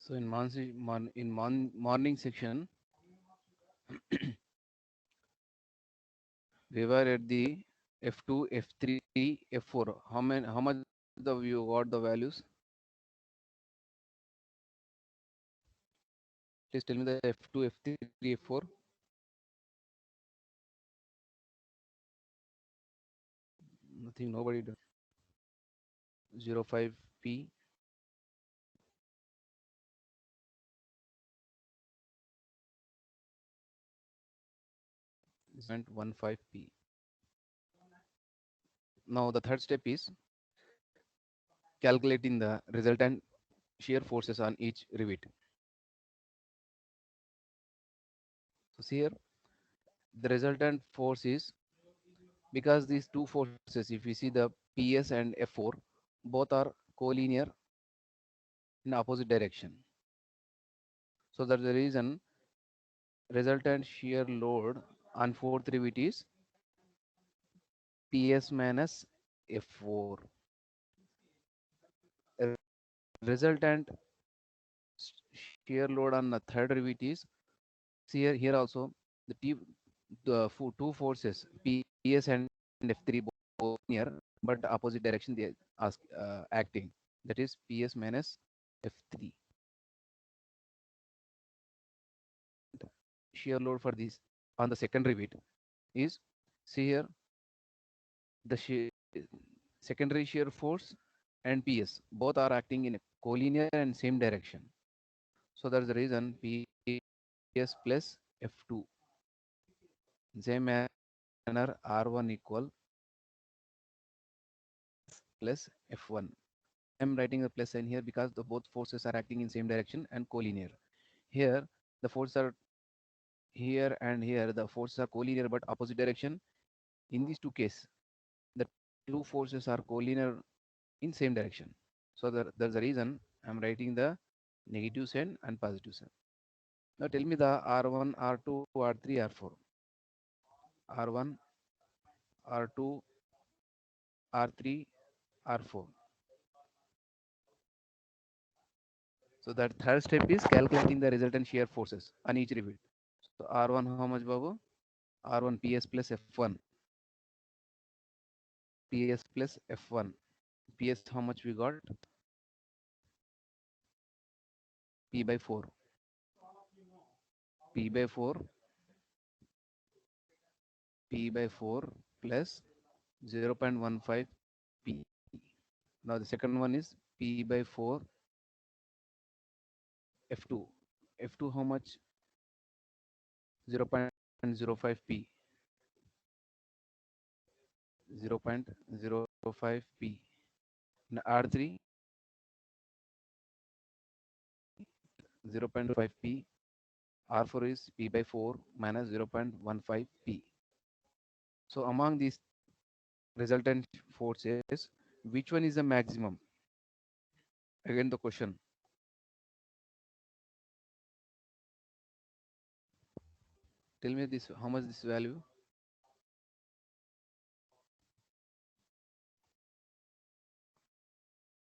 So in morning section, we were at the F2, F3, F4. How much the you got the values? Please tell me the F2, F3, F4. Nothing. Nobody. 05P, 0.15P. Now the third step is calculating the resultant shear forces on each rivet. So see here, the resultant force is, because these two forces, if you see the PS and F4, both are collinear in opposite direction. So that's the reason resultant shear load on fourth rivet is PS minus F4. Resultant shear load on the third rivet is, see here also the two forces PS and F3 both near but opposite direction they ask acting. That is PS minus F3. Shear load for this on the second rivet is, see here, the secondary shear force and PS both are acting in a collinear and same direction. So that's the reason PS plus F2. Same manner R1 equal plus F1. I'm writing a plus sign here because the both forces are acting in same direction and collinear. Here the forces are here and here the forces are collinear but opposite direction. In these two cases, the two forces are collinear in same direction. So that's the reason I'm writing the negative sign and positive sign. Now tell me the R1, R2, R3, R4. R1, R2, R3, R4. So that third step is calculating the resultant shear forces on each rivet. So R1 how much, Babu? R1 PS plus F1. PS plus F1. PS how much we got? P by 4. P by 4. P by 4 plus 0.15 P. Now the second one is P by 4 F2. F2 how much? 0.05 P. 0.05 P. Now R3 0.5 P. R4 is P by 4 minus 0.15 P. So among these resultant forces, which one is the maximum? Again the question. Tell me this, how much this value?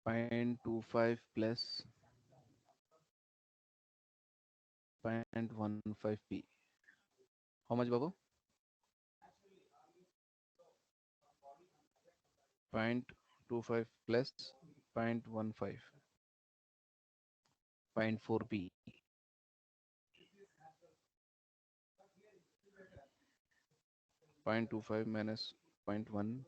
0.25 plus 0.15 P. How much, Babu? 0.25 plus 0.15. 0.4 P. 0.25 minus 0.1.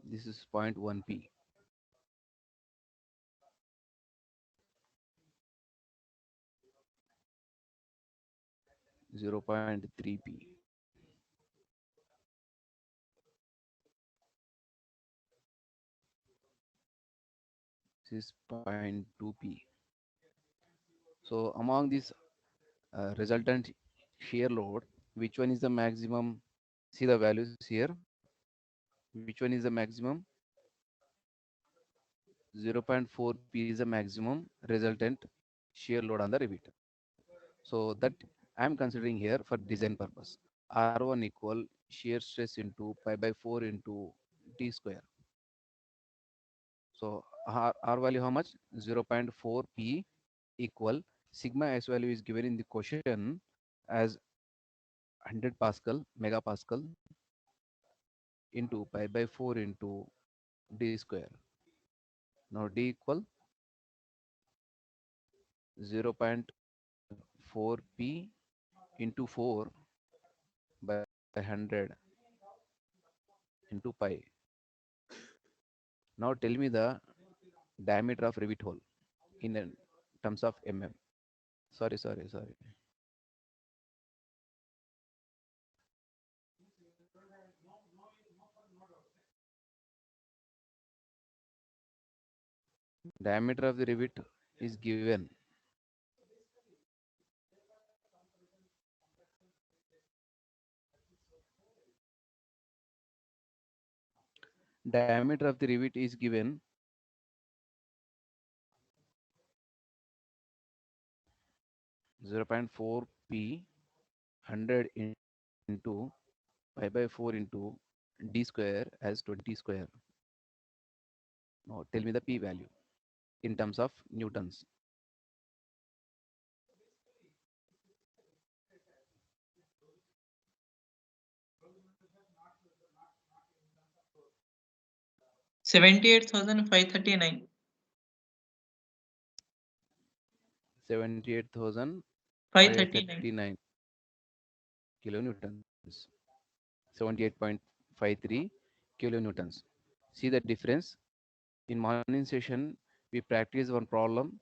This is 0.1 P. 0.3 P. This is 0.2 P. So among these resultant shear load, which one is the maximum? See the values here. Which one is the maximum? 0.4 P is the maximum resultant shear load on the rivet. So that I'm considering here for design purpose. R1 equal shear stress into pi by 4 into T square. So R value how much? 0.4 P equal sigma S value is given in the question as 100 Pascal, megapascal into pi by 4 into d square. Now d equal 0.4 P into 4 by 100 into pi. Now tell me the diameter of rivet hole in terms of mm. Sorry. Diameter of the rivet is given diameter of the rivet is given 0.4 P 100 into pi by 4 into d square as 20 square. Now tell me the P value in terms of newtons. 78,539. 539. 78,539 kilonewtons. 78.53 kilonewtons. See the difference. In morning session, we practice one problem.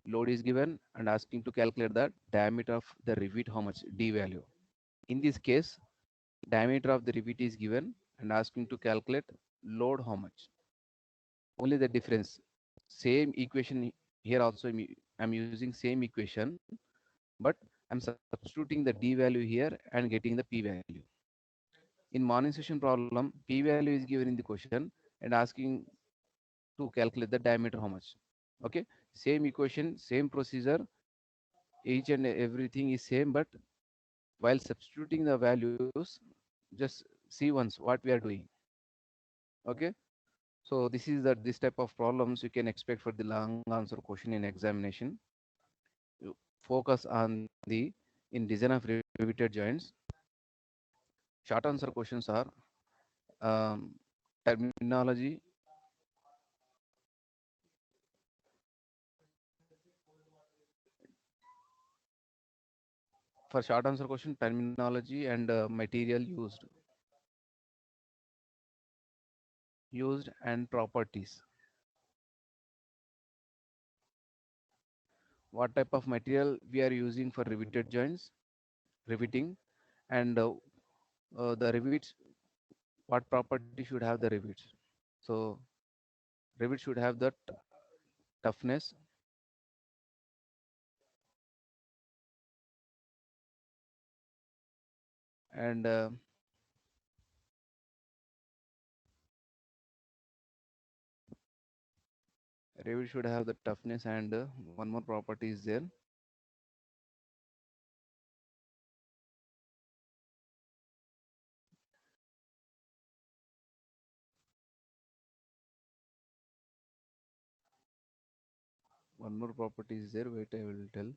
Load is given and asking to calculate the diameter of the rivet, how much d value. In this case, diameter of the rivet is given and asking to calculate load how much. Only the difference. Same equation here also I'm using same equation, but I'm substituting the d value here and getting the p value. In morning session problem, p value is given in the question and asking to calculate the diameter how much. Okay, same equation, same procedure, each and everything is same, but while substituting the values, just see once what we are doing. Okay, so this type of problems you can expect for the long answer question in examination. You focus on the in design of riveted joints. Short answer questions are um, terminology. For short answer question, terminology and material used and properties. What type of material we are using for riveted joints, riveting, and the rivets, what property should have the rivets. So rivet should have that toughness, and rivet should have the toughness, and one more property is there. One more property is there. Wait, I will tell.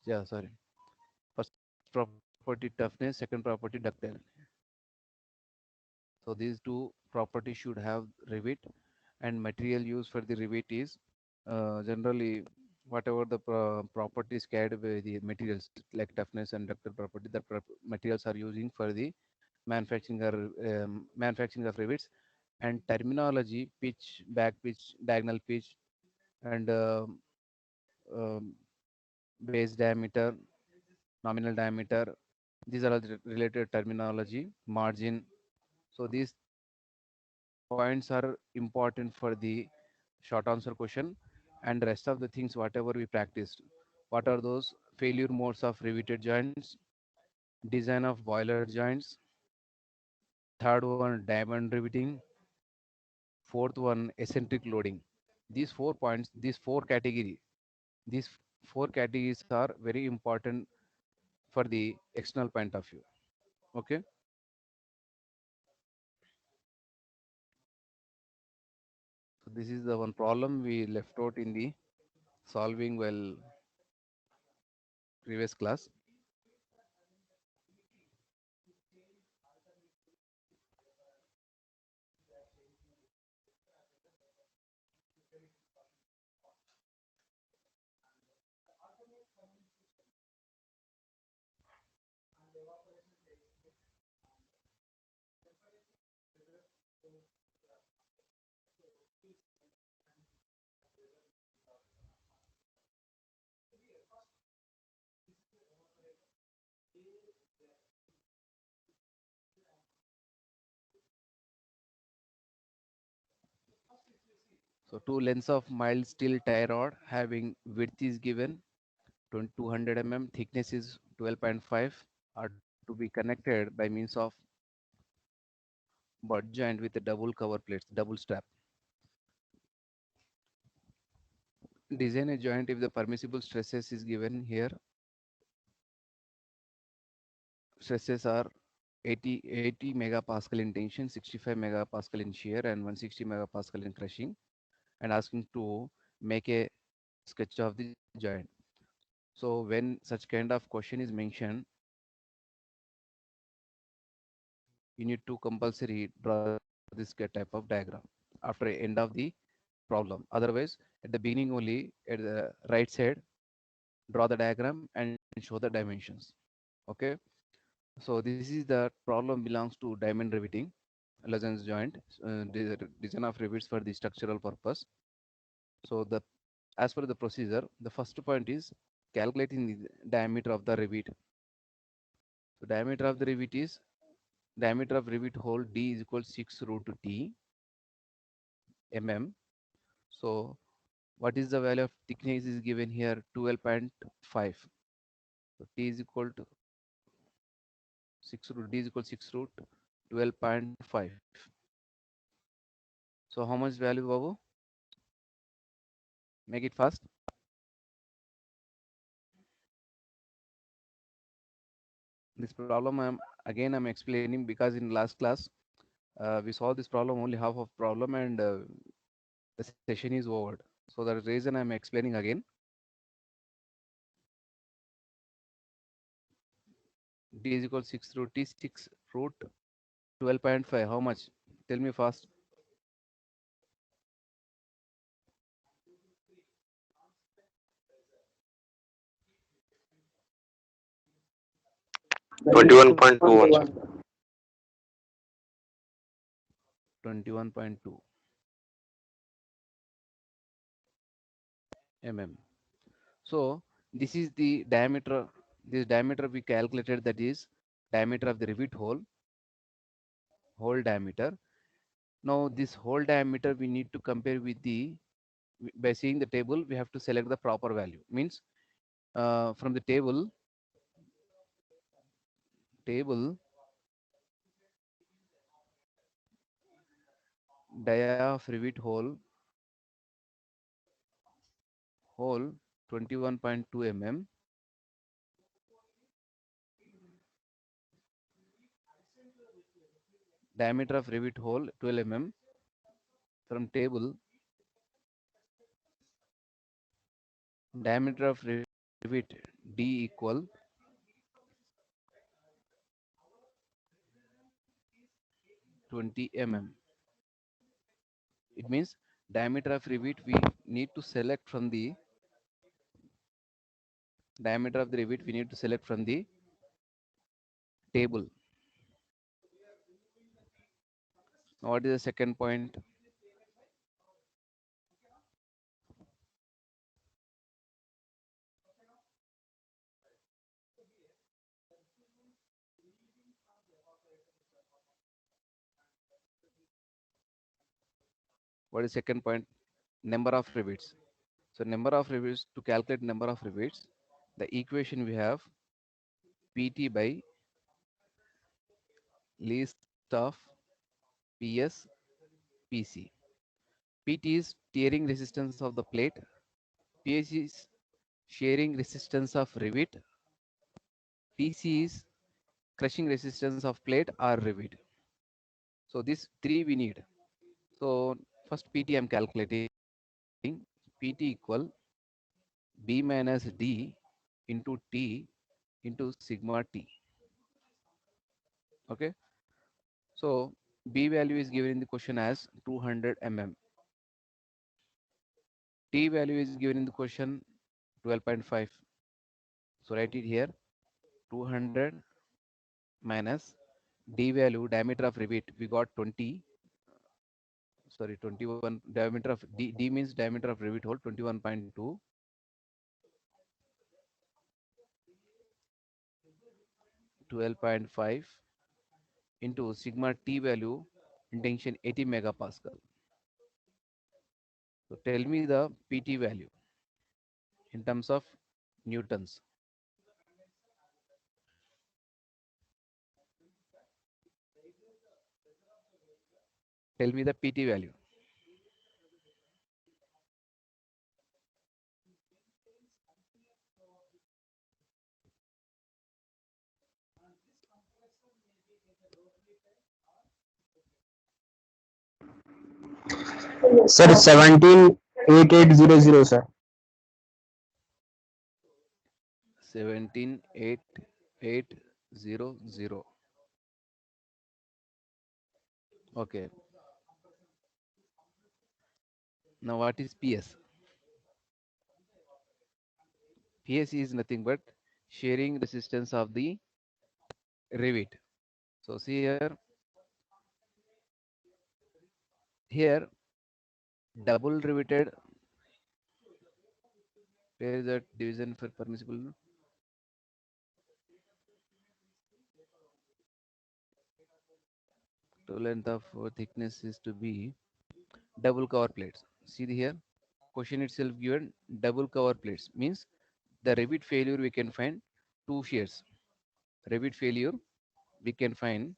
Yeah, sorry. First property toughness, second property ductile. So these two properties should have rivet, and material used for the rivet is generally whatever the properties carried by the materials like toughness and ductile property. The materials are using for the manufacturing of rivets, and terminology: pitch, back pitch, diagonal pitch, and um, base diameter, nominal diameter. These are all the related terminology. Margin. So these points are important for the short answer question, and the rest of the things whatever we practiced. What are those? Failure modes of riveted joints, design of boiler joints, third one diamond riveting, fourth one eccentric loading. These 4 points, these four categories are very important for the external point of view. Okay. So this is the one problem we left out in the solving well previous class. So two lengths of mild steel tie rod having width is given 200 mm, thickness is 12.5 are to be connected by means of butt joint with a double cover plates, double strap. Design a joint if the permissible stresses is given here. Stresses are 80 megapascal in tension, 65 megapascal in shear, and 160 megapascal in crushing, and asking to make a sketch of the joint. So when such kind of question is mentioned, you need to compulsory draw this type of diagram after end of the problem. Otherwise, at the beginning only at the right side, draw the diagram and show the dimensions. Okay. So this is the problem belongs to diamond riveting, Lessons joint, design of rivets for the structural purpose. So the as per the procedure, the first point is calculating the diameter of the rivet. So diameter of the rivet is diameter of rivet hole D is equal 6 root T mm. So what is the value of thickness is given here 12.5. So T is equal to 6 root D is equal to 6 root 12.5. So how much value, Babu? Make it fast. This problem I'm explaining because in last class we solved this problem only half of problem and the session is over. So the reason I'm explaining again. D is equal 6 root T 6 root 12.5. How much? Tell me fast. 21.21, sir. 21.2 mm. So this is the diameter. This diameter we calculated, that is diameter of the rivet hole diameter. Now this whole diameter we need to compare with the, by seeing the table we have to select the proper value. Means from the table dia of rivet hole 21.2 mm, diameter of rivet hole 12 mm. From table, diameter of rivet D equal 20 mm. It means diameter of rivet we need to select from the diameter of the rivet we need to select from the table. Now what is the second point? What is second point? Number of rivets. So number of rivets, to calculate number of rivets, the equation we have PT by least of PS PC. PT is tearing resistance of the plate. PH is shearing resistance of rivet. PC is crushing resistance of plate or rivet. So these three we need. So first PT I'm calculating. PT equal B minus D into T into sigma T. Okay. So B value is given in the question as 200 mm. T value is given in the question 12.5. So write it here 200 minus D value diameter of rivet we got 20, sorry 21 diameter of D means diameter of rivet hole 21.2 12.5 into sigma T value intention 80 megapascal. So tell me the PT value in terms of newtons. Tell me the PT value. Sir, 178800, sir. 178800. Okay. Now what is PS? PS is nothing but shearing resistance of the rivet. So see here double riveted. Where is that division for permissible? To length of thickness is to be double cover plates. See here, question itself given double cover plates means the rivet failure we can find two shears. Rivet failure we can find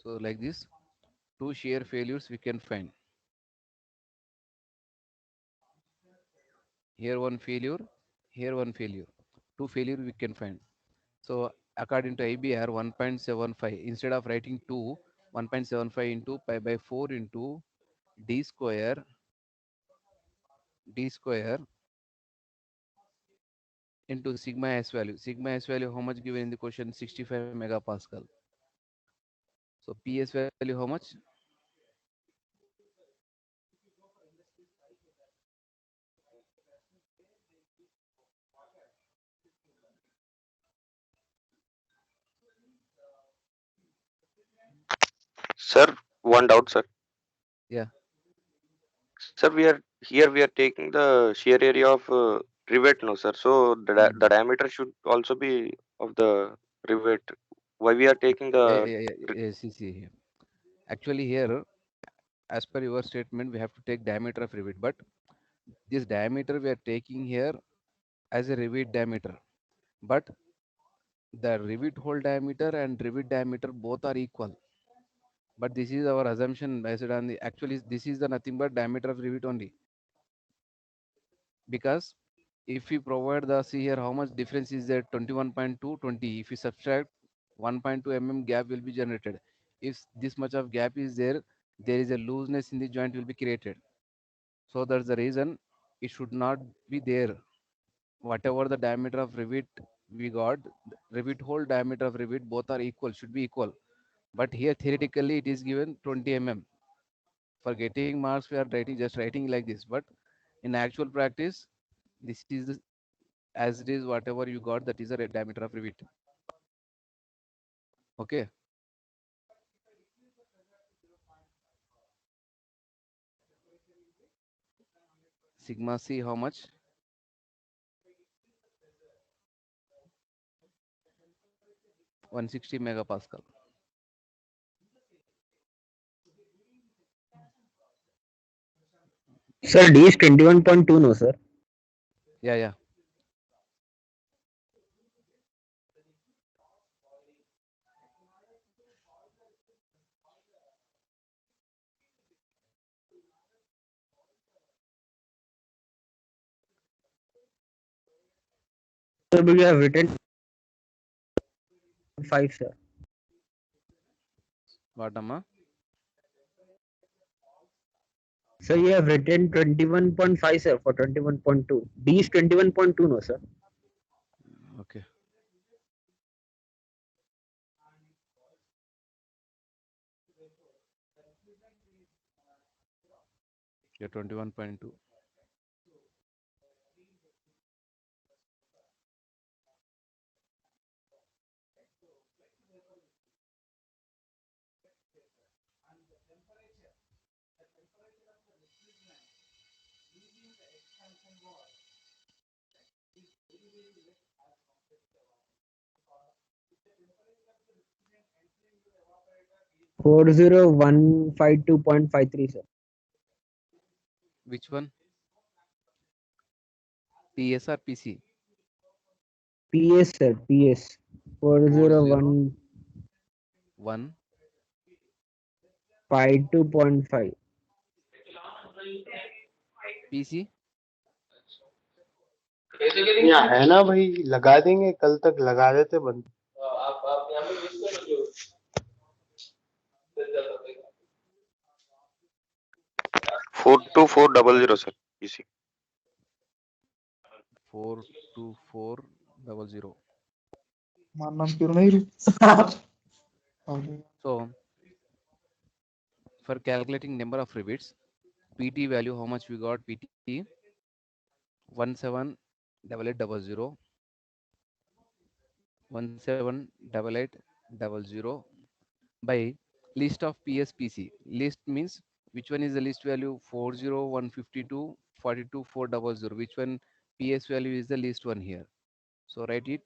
so like this two shear failures we can find. Here one failure, here one failure. Two failure we can find. So according to IBR 1.75 instead of writing 2 1.75 into pi by 4 into d square into sigma s value. Sigma s value how much given in the question 65 megapascal. So PS value how much? Sir, one doubt, sir. Yeah, Sir, we are taking the shear area of rivet, no, sir. So the mhm. diameter should also be of the rivet. Why we are taking the See here. Actually here as per your statement we have to take diameter of rivet, but this diameter we are taking here as a rivet diameter, but the rivet hole diameter and rivet diameter both are equal. But this is our assumption based on the actually this is the nothing but diameter of rivet only, because if we provide the see here how much difference is there 21.2 20, if we subtract 1.2 gap will be generated. If this much of gap is there, there is a looseness in the joint will be created. So that's the reason it should not be there. Whatever the diameter of rivet we got, rivet hole diameter of rivet both are equal, should be equal. But here theoretically it is given 20 For getting marks we are writing just writing like this, but in actual practice this is as it is whatever you got that is a diameter of rivet. Okay. Sigma c how much? 160 megapascal. Sir, D is 21.2, no, sir. Yeah, yeah. Sir, but you have written 5, sir. What, Amma? Sir, you have written 21.5, sir, for 21.2. D is 21.2, no, sir. Okay. Yeah, 21.2. Four zero one five 2.53, sir. Which one? PS or PC? PS, sir, PS. 401 4015 2.5. PC? यहाँ है ना भाई, लगा देंगे, कल तक लगा देते बंद। 42400 sir. PC. 42400. मानना क्यों नहीं रही? So, for calculating number of rivets, PT value, how much we got? PT 178800, 178800 by list of PSPC. List means which one is the list value? 40152 42400. Which one PS value is the least one here? So write it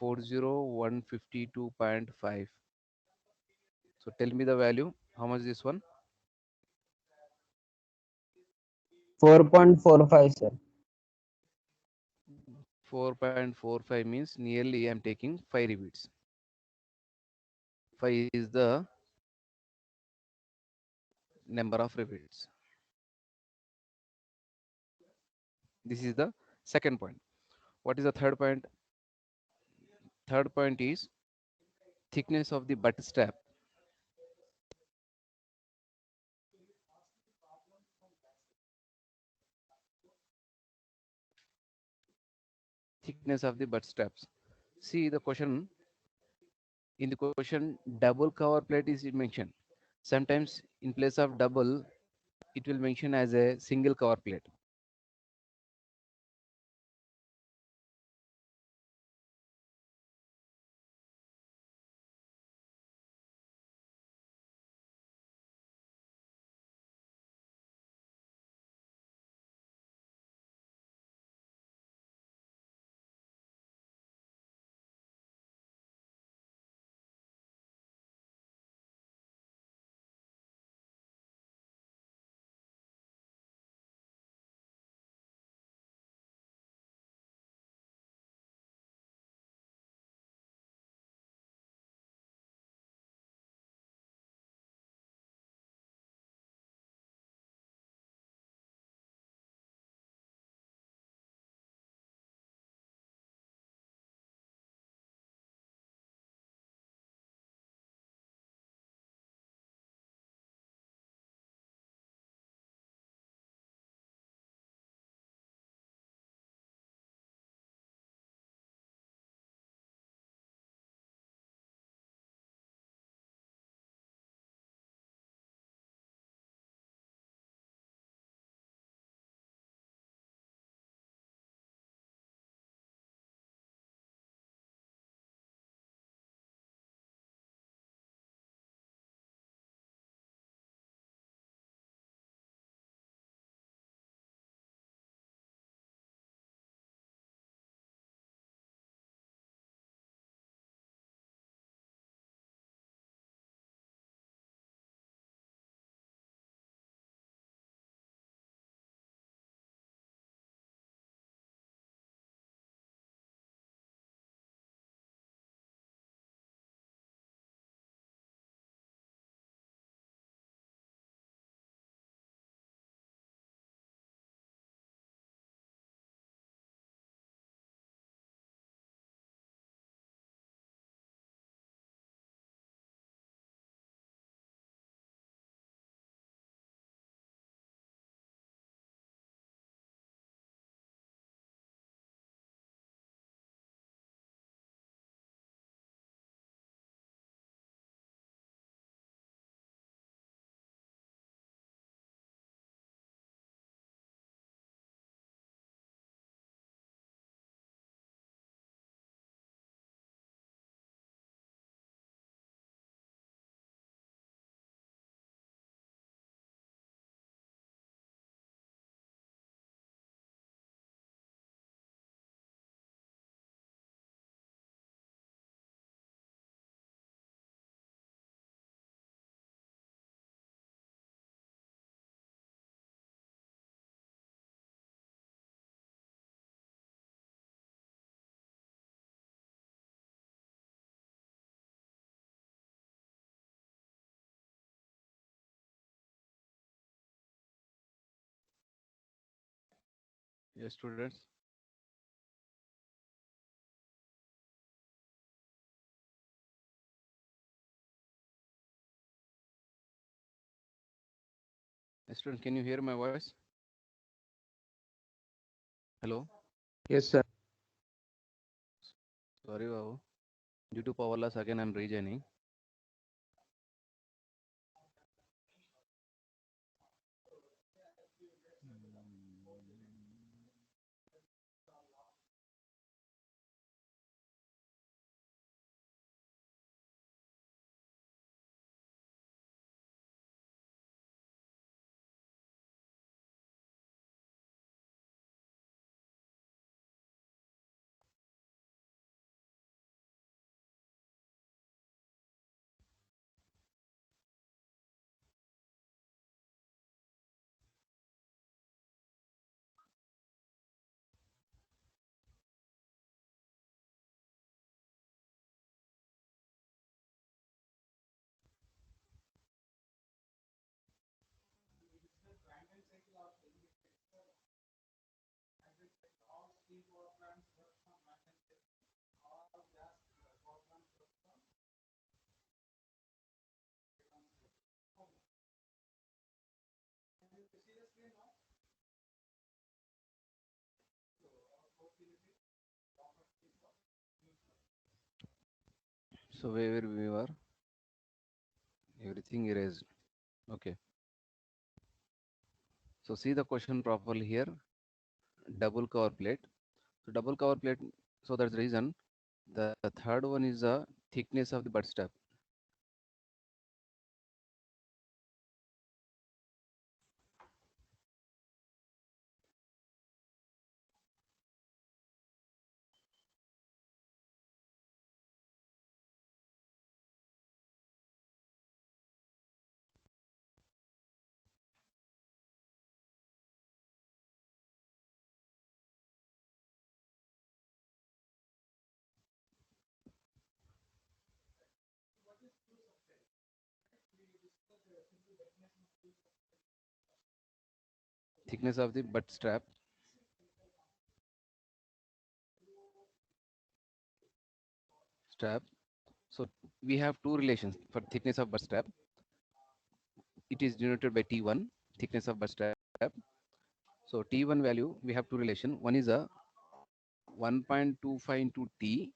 40152.5. So tell me the value. How much this one? 4.45, sir. 4.45 means nearly I'm taking 5 rivets. 5 is the number of rivets. This is the second point. What is the third point? Third point is thickness of the butt strap. Thickness of the butt straps. See the question. In the question, double cover plate is mentioned. Sometimes in place of double, it will mention as a single cover plate. Yes, students. Yes, students, can you hear my voice? Hello. Yes, sir. Sorry, Babu. Due to power loss, again I'm rejoining. So where we were, everything erased. Okay. So see the question properly here. Double cover plate. So double cover plate. So that's the reason. The third one is the thickness of the butt strap. Thickness of the butt strap. So we have two relations for thickness of butt strap. It is denoted by T1, thickness of butt strap. So T1 value, we have two relation. One is a 1.25 into T.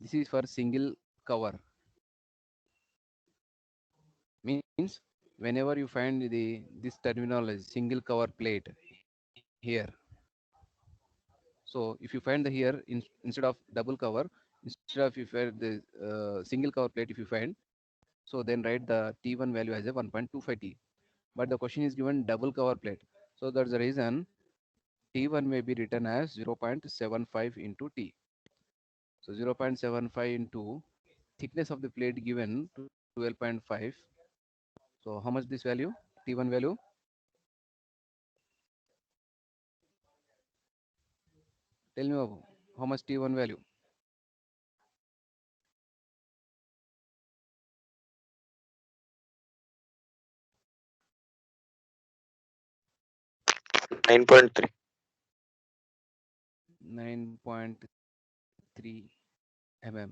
This is for single cover. Means whenever you find this terminology, single cover plate here. So if you find the here instead of double cover, instead of if you find the single cover plate, if you find, so then write the T1 value as a 1.25 T. But the question is given double cover plate. So that's the reason T1 may be written as 0.75 into T. So 0.75 into thickness of the plate given 12.5. So how much this value? T1 value? Tell me Babu, how much T1 value? 9.3. 9.3 mm.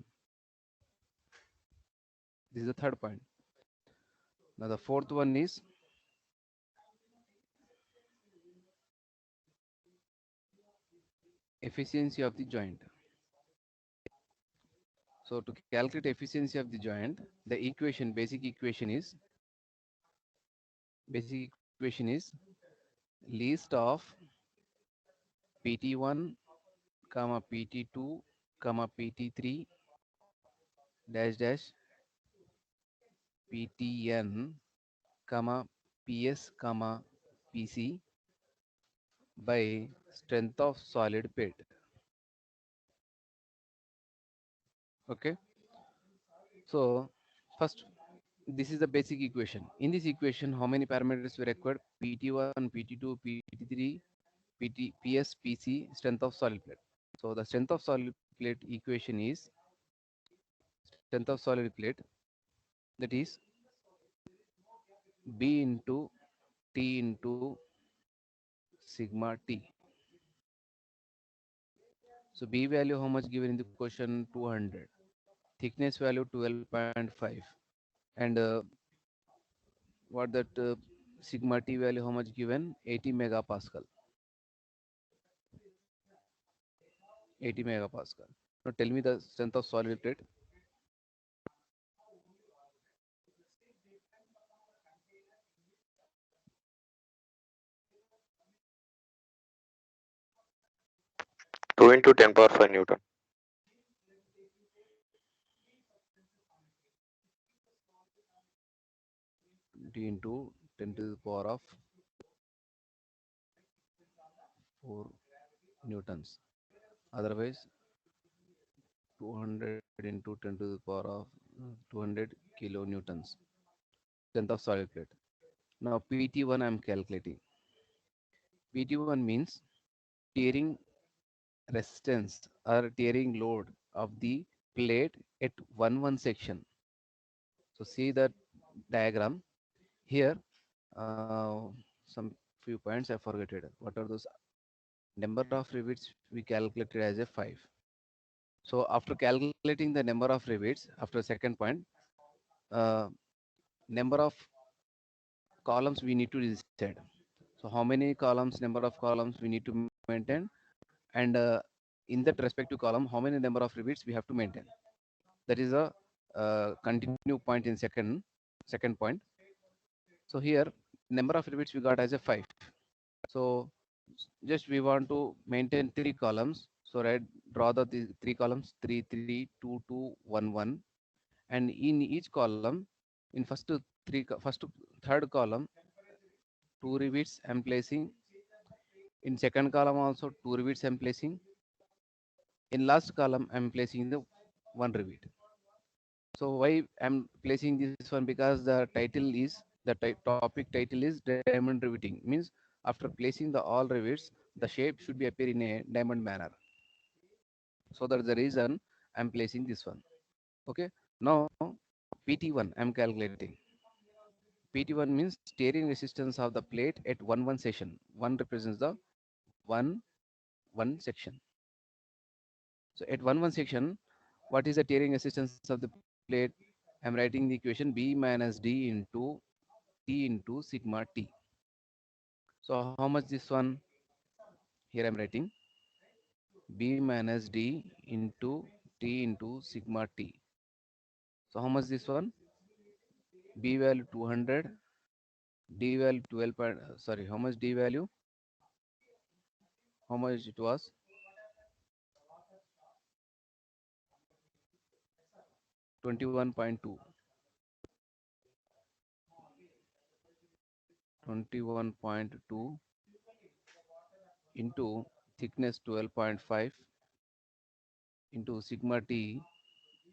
This is the third point. Now the fourth one is efficiency of the joint. So to calculate efficiency of the joint, the equation, basic equation is least of PT1, comma PT2, comma PT3 dash dash PTN, comma PS, comma PC by strength of solid plate. Okay. So first, this is the basic equation. In this equation, how many parameters were required? PT1, PT2, PT3, PS, PC, strength of solid plate. So the strength of solid plate equation is strength of solid plate, that is B into T into sigma T. So B value how much given in the question? 200. Thickness value 12.5. And what that sigma T value how much given? 80 megapascal. 80 megapascal. Now tell me the strength of solid plate. Two into 10 power 5 Newton. D into 10 to the power of 4 newtons. Otherwise, 200 into 10 to the power of 200 kilonewtons. Strength of solid plate. Now PT1 I am calculating. PT1 means tearing resistance or tearing load of the plate at one section. So see that diagram here. Some few points I forgot it. What are those? Number of rivets we calculated as a 5. So after calculating the number of rivets, after second point, uh, number of columns we need to decide. So how many columns, number of columns we need to maintain, and in that respective column, how many number of rivets we have to maintain. That is a continue point in second point. So here number of rivets we got as a 5. So just we want to maintain 3 columns. So right, draw the 3 columns: 3, 3, 2, 2, 1, 1. And in each column, in first to third column, 2 rivets I'm placing. In second column also 2 rivets I'm placing. In last column I'm placing the 1 rivet. So why I'm placing this one? Because the title is topic title is diamond riveting. Means after placing the all rivets, the shape should be appear in a diamond manner. So that's the reason I'm placing this one. Okay. Now PT1 I'm calculating. PT1 means tearing resistance of the plate at one section. One represents the one one section. So at one section, what is the tearing resistance of the plate? I'm writing the equation B minus D into T into sigma T. So how much this one? Here I'm writing B minus D into T into sigma T. So how much this one? B value 200, D value 12. Sorry, how much D value? How much it was? 21.2. 21.2 into thickness 12.5 into sigma T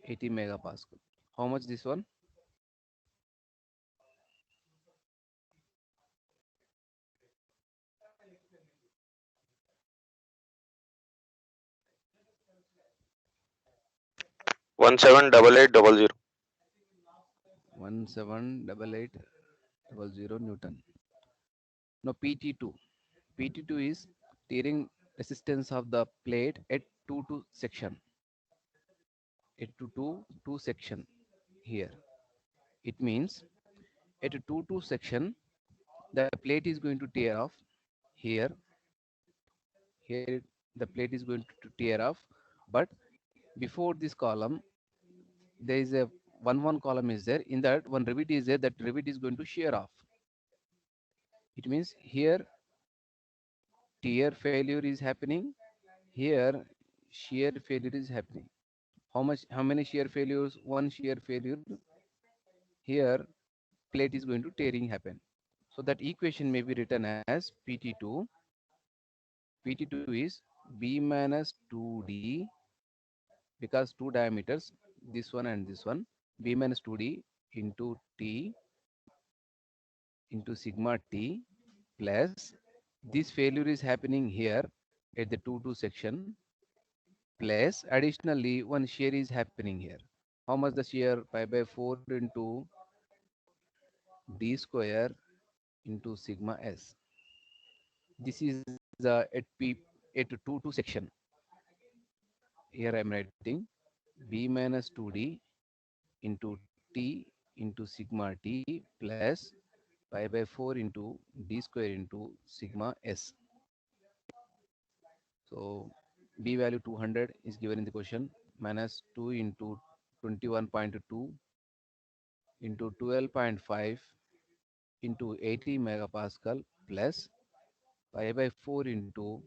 80 megapascal. How much this one? One seven double eight double zero. 178800 Newton. Now PT2. PT2 is tearing resistance of the plate at 2 section. At 2 section here. It means at a 2 section, the plate is going to tear off here. Here the plate is going to tear off, but before this column, there is a one column is there. In that one rivet is there. That rivet is going to shear off. It means here tear failure is happening. Here shear failure is happening. How many shear failures? One shear failure. Here plate is going to tearing happen. So that equation may be written as PT2. PT2 is B minus 2D, because two diameters, this one and this one, B minus 2D into T into sigma T plus this failure is happening here at the 2 section, plus additionally one shear is happening here. How much the shear? Pi by 4 into D square into sigma S. This is the at 2 section. here I'm writing B minus 2D into T into sigma T plus pi by 4 into D square into sigma S. So B value 200 is given in the question, minus 2 into 21.2 into 12.5 into 80 megapascal plus pi by 4 into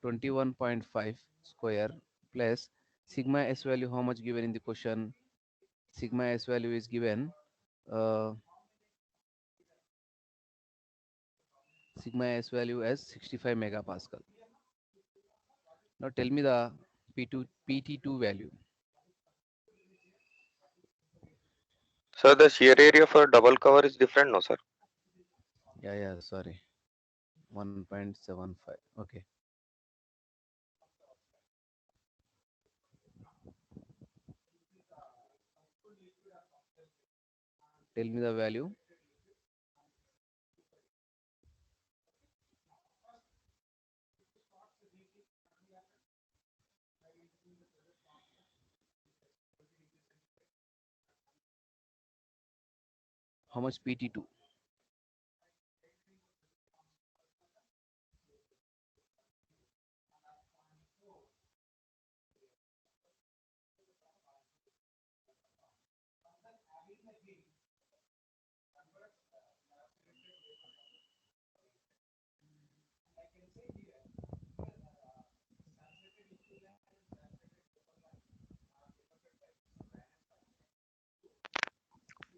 21.5 square plus sigma S value, how much given in the question? Sigma S value is given, uh, sigma S value as 65 megapascal. Now tell me the PT2 value. Sir, the shear area for double cover is different, no, sir? Yeah, sorry. 1.75. Okay. Tell me the value. How much PT2?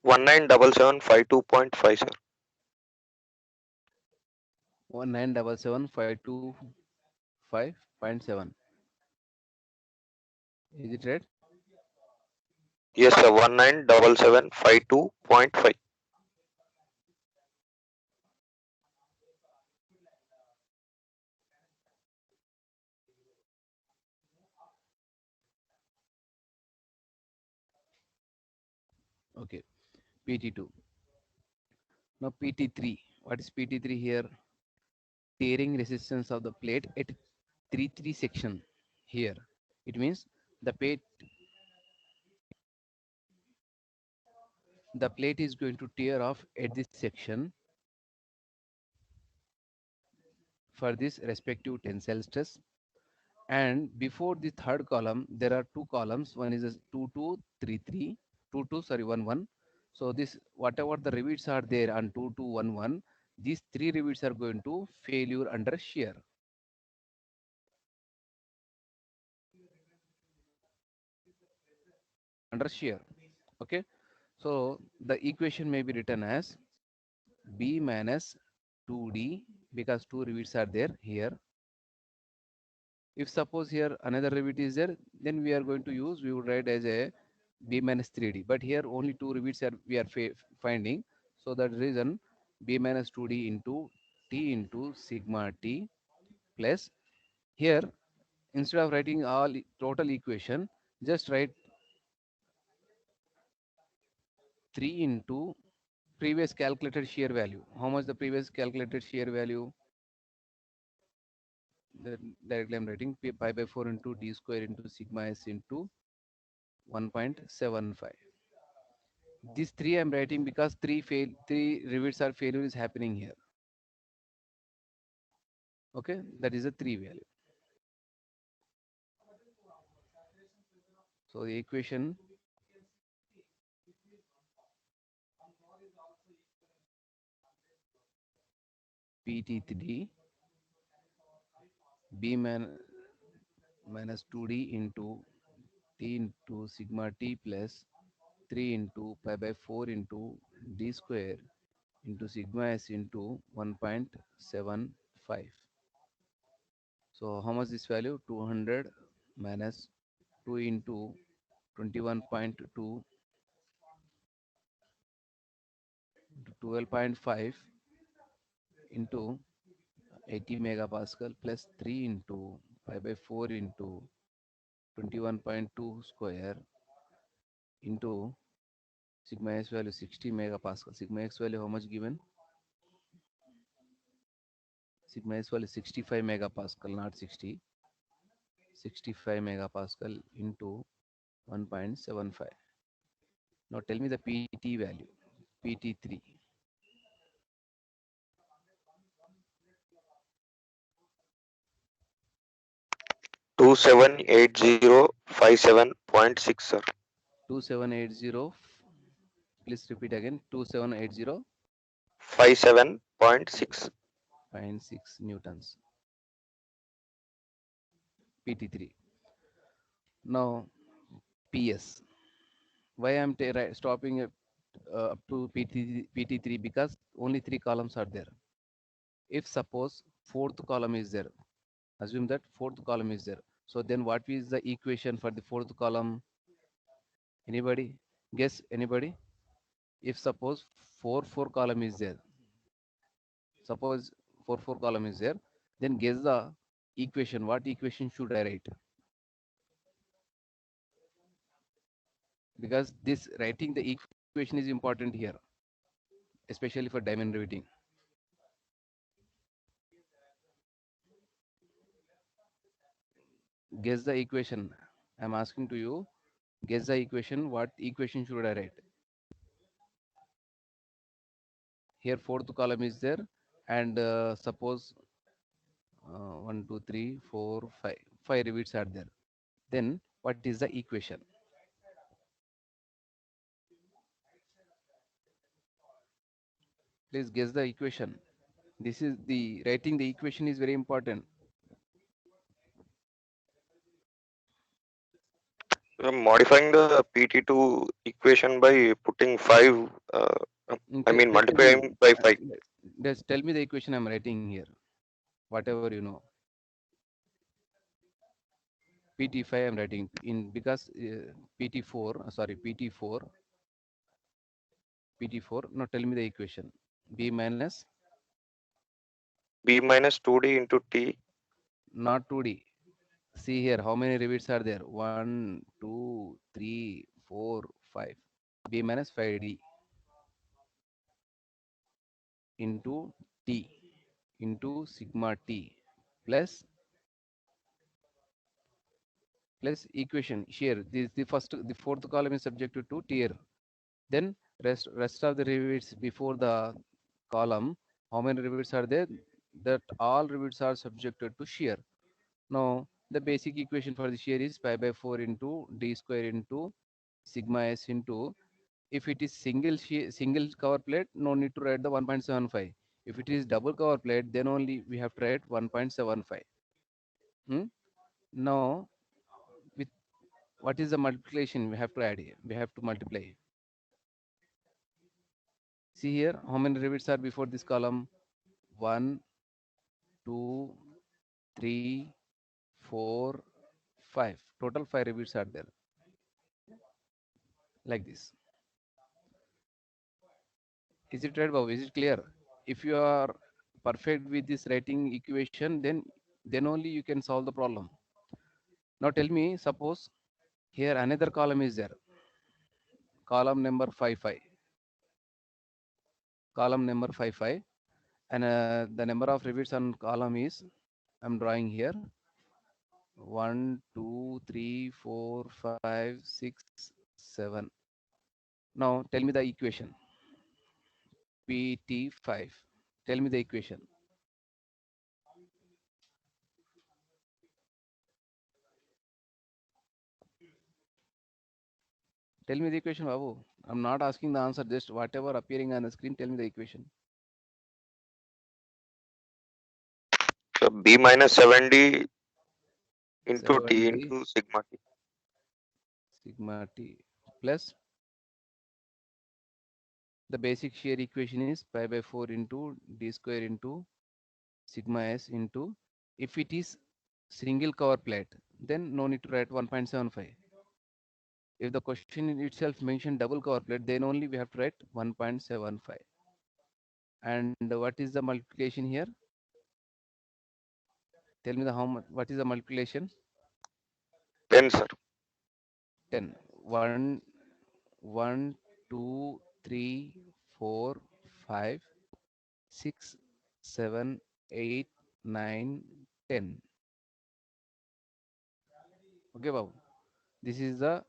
One nine double seven five 2.5, sir. 197752.5.7. Is it right? Yes, sir. 197752.5. Okay. PT2. Now PT3. What is PT3 here? Tearing resistance of the plate at 3 section here. It means the plate is going to tear off at this section for this respective tensile stress. And before the third column, there are two columns. One is a 2233, 22, sorry, 11. So this, whatever the rivets are there on 2211, these three rivets are going to failure under shear. Under shear. Okay. So the equation may be written as B minus 2D, because two rivets are there here. If suppose here another rivet is there, then we are going to use, we would write as a B minus 3D. But here only two rivets are we are finding. So that reason B minus 2D into T into sigma T plus, here instead of writing all total equation, just write 3 into previous calculated shear value. How much the previous calculated shear value? The directly I'm writing pi by 4 into D square into sigma S into 1.75. These three I'm writing because three rivets are failure is happening here. Okay, that is a 3 value. So the equation PT3 B minus 2D into T into sigma T plus 3 into pi by 4 into D square into sigma S into 1.75. So how much this value? 200 minus 2 into 21.2 to 12.5 into 80 megapascal plus 3 into pi by 4 into 21.2 square into sigma s value 60 megapascal. Sigma x value how much given? Sigma s value 65 megapascal, not 60. 65 megapascal into 1.75. Now tell me the PT value, PT3. 278057.6, sir. 2780, please repeat again, 2780.6 57.6. newtons, PT3. Now PS. Why I'm stopping up to PT3? Because only three columns are there. If suppose fourth column is there, assume that fourth column is there. So then what is the equation for the fourth column? Anybody? Guess anybody? If suppose 4 column is there, suppose 4 column is there, then guess the equation. What equation should I write? Because this writing the equation is important here, especially for diamond riveting. Guess the equation. I'm asking to you, guess the equation. What equation should I write? Here fourth column is there, and suppose 1, 2, 3, 4, 5. 5 rivets are there. Then what is the equation? Please guess the equation. This is the writing the equation is very important. Modifying the PT2 equation by putting 5, I mean Tell me, multiplying by 5. just tell me the equation I'm writing here. Whatever you know. PT5 I'm writing in because PT4, sorry, PT4. Now tell me the equation. B minus, B minus 2D into T. not 2D. See here, how many rivets are there? 1, 2, 3, 4, 5. B minus 5D into T into sigma T plus equation here. This the fourth column is subjected to tier. Then rest of the rivets before the column, how many rivets are there? That all rivets are subjected to shear. Now the basic equation for the shear is pi by 4 into d square into sigma s into, if it is single cover plate, no need to write the 1.75. If it is double cover plate, then only we have to write 1.75. Now with what is the multiplication we have to add here? We have to multiply. See here, how many rivets are before this column? 1, 2, 3, 4, 5. Total 5 rivets are there. Like this. Is it right, Babu? Is it clear? If you are perfect with this writing equation, then only you can solve the problem. Now tell me, suppose here another column is there. Column number 55. Column number 55. And the number of rivets on column is, I'm drawing here, 1, 2, 3, 4, 5, 6, 7. Now tell me the equation. PT5. Tell me the equation. Tell me the equation, Babu. I'm not asking the answer, just whatever appearing on the screen, tell me the equation. So B minus 7D into T 7D into sigma T. sigma T plus the basic shear equation is pi by 4 into d square into sigma s into, if it is single cover plate, then no need to write 1.75. If the question in itself mentioned double cover plate, then only we have to write 1.75. And what is the multiplication here? Tell me the how much. What is the multiplication? 10, sir. 10. 1, 1, 2, 3, 4, 5, 6, 7, 8, 9, 10. Okay, Babu. This is the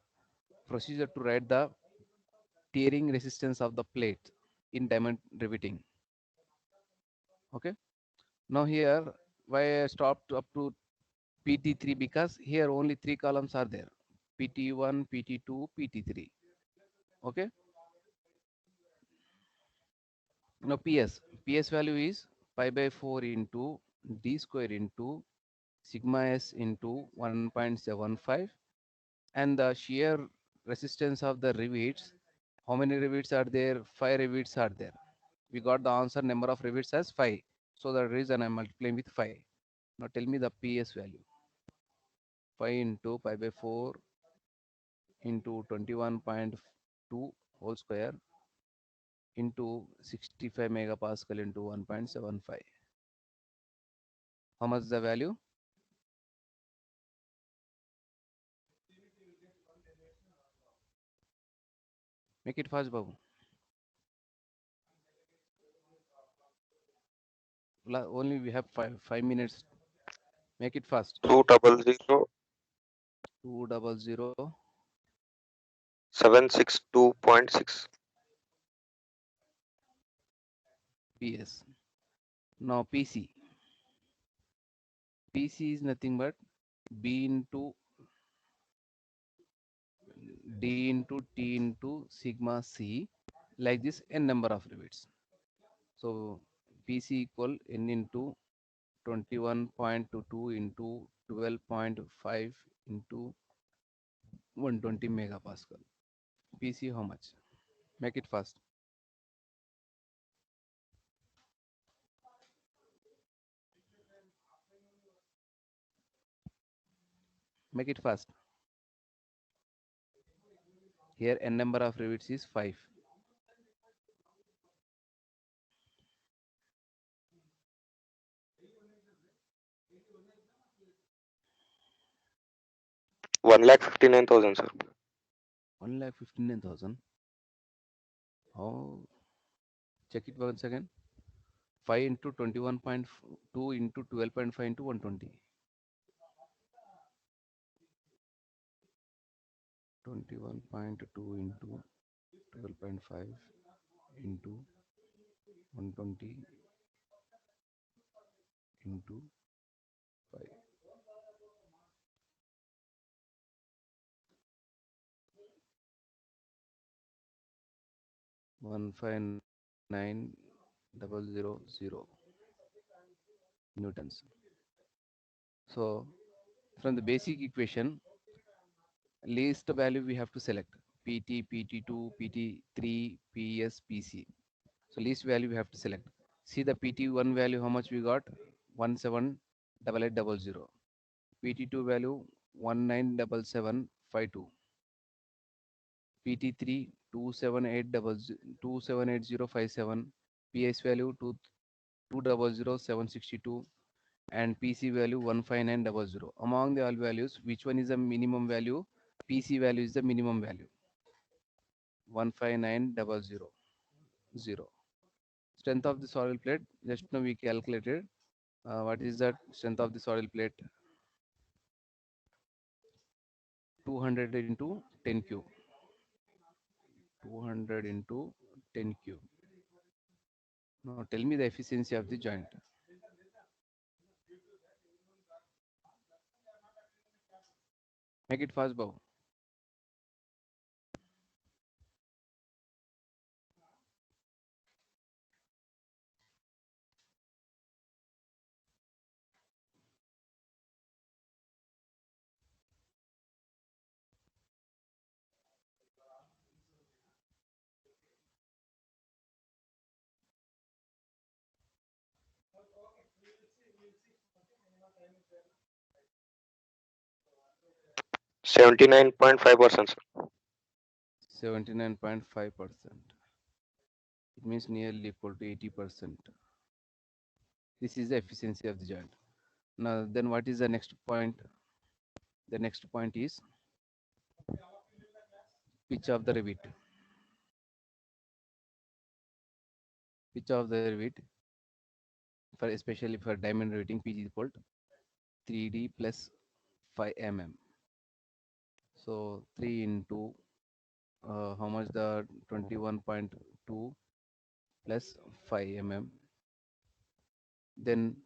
procedure to write the tearing resistance of the plate in diamond riveting. Okay. Now here, why I stopped up to PT3, because here only three columns are there: PT1, PT2, PT3. Okay. Now PS value is pi by 4 into d square into sigma s into 1.75, and the shear resistance of the rivets. How many rivets are there? 5 rivets are there. We got the answer number of rivets as 5. So the reason I'm multiplying with 5. Now tell me the PS value. 5 into pi by 4 into 21.2 whole square into 65 megapascal into 1.75. How much is the value? Make it fast, Babu. Only we have 5 minutes. Make it fast. 200 200 762.6. PS. Now PC. PC is nothing but B into D into T into sigma C, like this n number of rivets. So PC equal n into 21.22 into 12.5 into 120 megapascal. PC how much? Make it fast. Make it fast. Here n number of rivets is 5. 1,59,000, sir. 1,59,000. How? Check it once again. 5 into 21.2 into 12.5 into 120. 21.2 into 12.5 into 120 into 5. 159,000 newtons. So from the basic equation, least value we have to select: PT, PT2, PT3, PS, PC. So least value we have to select. See the PT1 value, how much we got? 178800. PT2 value 197752. PT3 2780057. PS value 2000762, and PC value 15900. Among the all values, which one is the minimum value? PC value is the minimum value. 15900. Strength of the soil plate. Just now we calculated. What is that strength of the soil plate? 200 into 10 cube. 200 into 10 cube. Now tell me the efficiency of the joint. Make it fast, Bow. %79.5%, sir. 79.5%. It means nearly equal to 80%. This is the efficiency of the joint. Now, then what is the next point? The next point is pitch of the rivet. Pitch of the rivet, for especially for diamond riveting, pitch is equal to 3D plus 5 mm. So 3 into how much, the 21.2 plus 5 mm. Then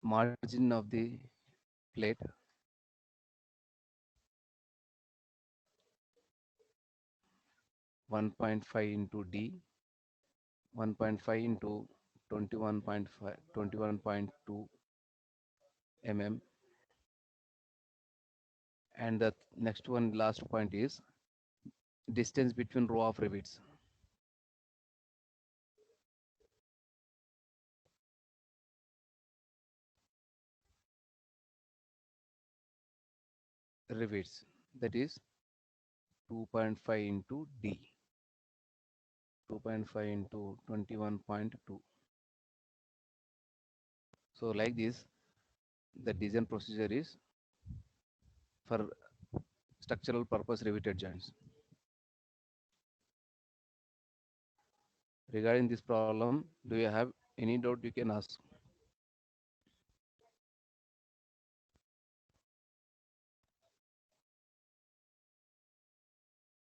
margin of the plate, 1.5 into D, 1.5 into 21.5, 21.2 mm. And the next one, last point, is distance between row of rivets. Rivets, that is 2.5 into D, 2.5 into 21.2. So like this, the design procedure is for structural purpose riveted joints. Regarding this problem, do you have any doubt, you can ask.